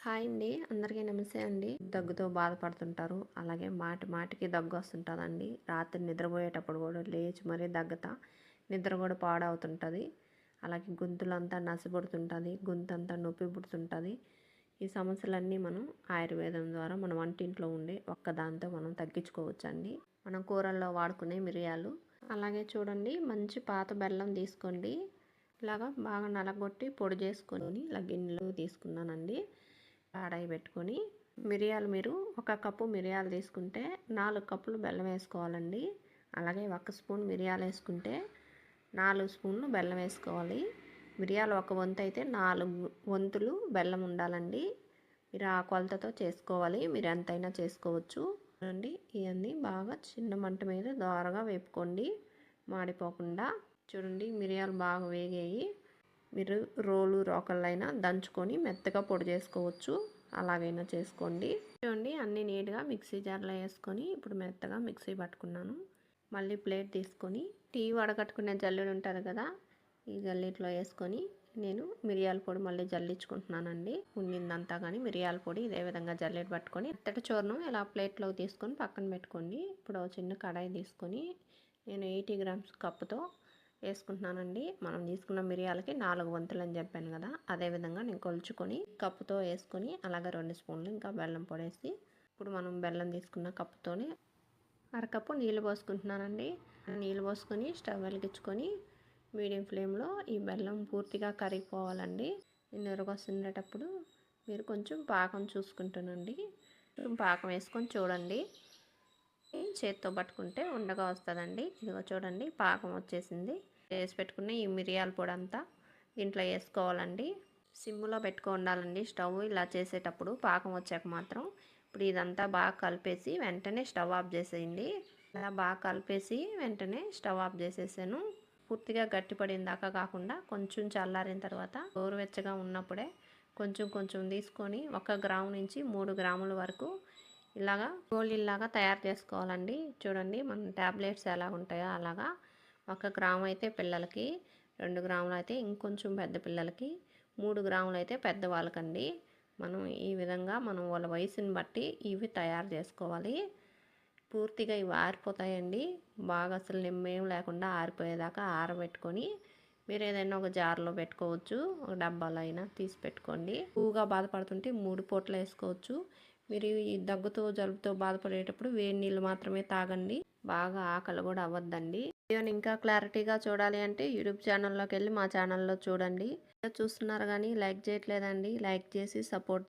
Hi అండి, అందరికీ నమస్తే అండి. దగ్గుతో బాధపడుతుంటారు, అలాగే మాటి మాటికి దగ్గు వస్తుంటుందండి. రాత్రి నిద్రపోయేటప్పుడు కూడా లేచి మరీ దగ్గుతా నిద్ర కూడా పాడవుతుంటుంది. అలాగే గొంతులంతా నసపడుతుంటుంది, గొంతంతా నొప్పి పుడుతుంటుంది. ఈ సమస్యలన్నీ మనం ఆయుర్వేదం ద్వారా మన వంటింట్లో ఉండే ఒక్కదాంతో మనం తగ్గించుకోవచ్చండి. మనం కూరల్లో వాడుకునే మిరియాలు, అలాగే చూడండి మంచి పాత బెల్లం తీసుకోండి. ఇలాగా బాగా నలగొట్టి పొడి చేసుకొని ఇలా గిన్నెలో తీసుకున్నానండి. కడాయి పెట్టుకొని మిరియాలు మీరు 1 కప్పు మిరియాలు తీసుకుంటే 4 కప్పులు బెల్లం వేసుకోవాలండి. అలాగే 1 స్పూన్ మిరియాలు వేసుకుంటే 4 స్పూన్లు బెల్లం వేసుకోవాలి. మిరియాలు 1 వంతు అయితే 4 వంతులు బెల్లం ఉండాలండి. మీరు ఆ కొలతతో చేసుకోవాలి, మీరు ఎంతైనా చేసుకోవచ్చు అండి. ఇవన్నీ బాగా చిన్న మంట మీద దోరగా వేపుకోండి, మాడిపోకుండా. చూడండి మిరియాలు బాగా వేగాయి. మీరు రోకళ్ళైనా దంచుకొని మెత్తగా పొడి చేసుకోవచ్చు, అలాగైనా చేసుకోండి. చూడండి అన్నీ నీట్గా మిక్సీ జార్లో వేసుకొని ఇప్పుడు మెత్తగా మిక్సీ పట్టుకున్నాను. మళ్ళీ ప్లేట్ తీసుకొని టీ వడగట్టుకునే జల్లెడు ఉంటుంది కదా, ఈ జల్లెట్లో వేసుకొని నేను మిరియాల పొడి మళ్ళీ జల్లించుకుంటున్నానండి. ఉండిందంతా కానీ మిరియాల పొడి ఇదే విధంగా జల్లెడ పట్టుకొని మెత్తటి చూర్ణం ఇలా ప్లేట్లోకి తీసుకొని పక్కన పెట్టుకోండి. ఇప్పుడు చిన్న కడాయి తీసుకొని నేను 80 గ్రామ్స్ కప్పుతో వేసుకుంటున్నానండి. మనం తీసుకున్న మిరియాలకి 4 వంతులు అని చెప్పాను కదా, అదేవిధంగా నేను కొలుచుకొని కప్పుతో వేసుకొని అలాగే 2 స్పూన్లు ఇంకా బెల్లం పొడేసి ఇప్పుడు మనం బెల్లం తీసుకున్న కప్పుతోనే అరకప్పు నీళ్ళు పోసుకుంటున్నానండి. నీళ్ళు పోసుకొని స్టవ్ వెలిగించుకొని మీడియం ఫ్లేమ్లో ఈ బెల్లం పూర్తిగా కరిగిపోవాలండి. నురగొస్తుండేటప్పుడు మీరు కొంచెం పాకం చూసుకుంటానండి. పాకం వేసుకొని చూడండి, చేత్తో పట్టుకుంటే ఉండగా వస్తుందండి. ఇదిగో చూడండి పాకం వచ్చేసింది. వేసి పెట్టుకున్న ఈ మిరియాల పొడి అంతా దీంట్లో వేసుకోవాలండి. సిమ్లో పెట్టుకో ఉండాలండి స్టవ్. ఇలా చేసేటప్పుడు పాకం వచ్చాక మాత్రం ఇప్పుడు ఇదంతా బాగా కలిపేసి వెంటనే స్టవ్ ఆఫ్ చేసేయండి. ఇలా బాగా కలిపేసి వెంటనే స్టవ్ ఆఫ్ చేసేసాను. పూర్తిగా గట్టిపడిన దాకా కాకుండా కొంచెం చల్లారిన తర్వాత గోరువెచ్చగా ఉన్నప్పుడే కొంచెం కొంచెం తీసుకొని 1 గ్రాము నుంచి 3 గ్రాముల వరకు ఇలాగా గోళీలాగా తయారు చేసుకోవాలండి. చూడండి మన ట్యాబ్లెట్స్ ఎలా ఉంటాయో అలాగా 1 గ్రాము అయితే పిల్లలకి, 2 గ్రాములు అయితే ఇంకొంచెం పెద్ద పిల్లలకి, 3 గ్రాములు అయితే పెద్దవాళ్ళకండి. మనం ఈ విధంగా మనం వాళ్ళ వయసుని బట్టి ఇవి తయారు చేసుకోవాలి. పూర్తిగా ఇవి ఆరిపోతాయండి. బాగా అసలు నిమ్మేం లేకుండా ఆరిపోయేదాకా ఆరబెట్టుకొని మీరు ఏదైనా ఒక జార్లో పెట్టుకోవచ్చు, ఒక డబ్బాలో అయినా తీసి పెట్టుకోండి. ఎక్కువగా బాధపడుతుంటే 3 పూటలు వేసుకోవచ్చు. మీరు ఈ దగ్గుతో జలుబుతో బాధపడేటప్పుడు వేడి నీళ్ళు మాత్రమే తాగండి. బాగా ఆకలి కూడా అవ్వద్దండి. వీడియోని ఇంకా క్లారిటీగా చూడాలి అంటే యూట్యూబ్ ఛానల్లోకి వెళ్ళి మా ఛానల్లో చూడండి. చూస్తున్నారు కానీ లైక్ చేయట్లేదండి. లైక్ చేసి సపోర్ట్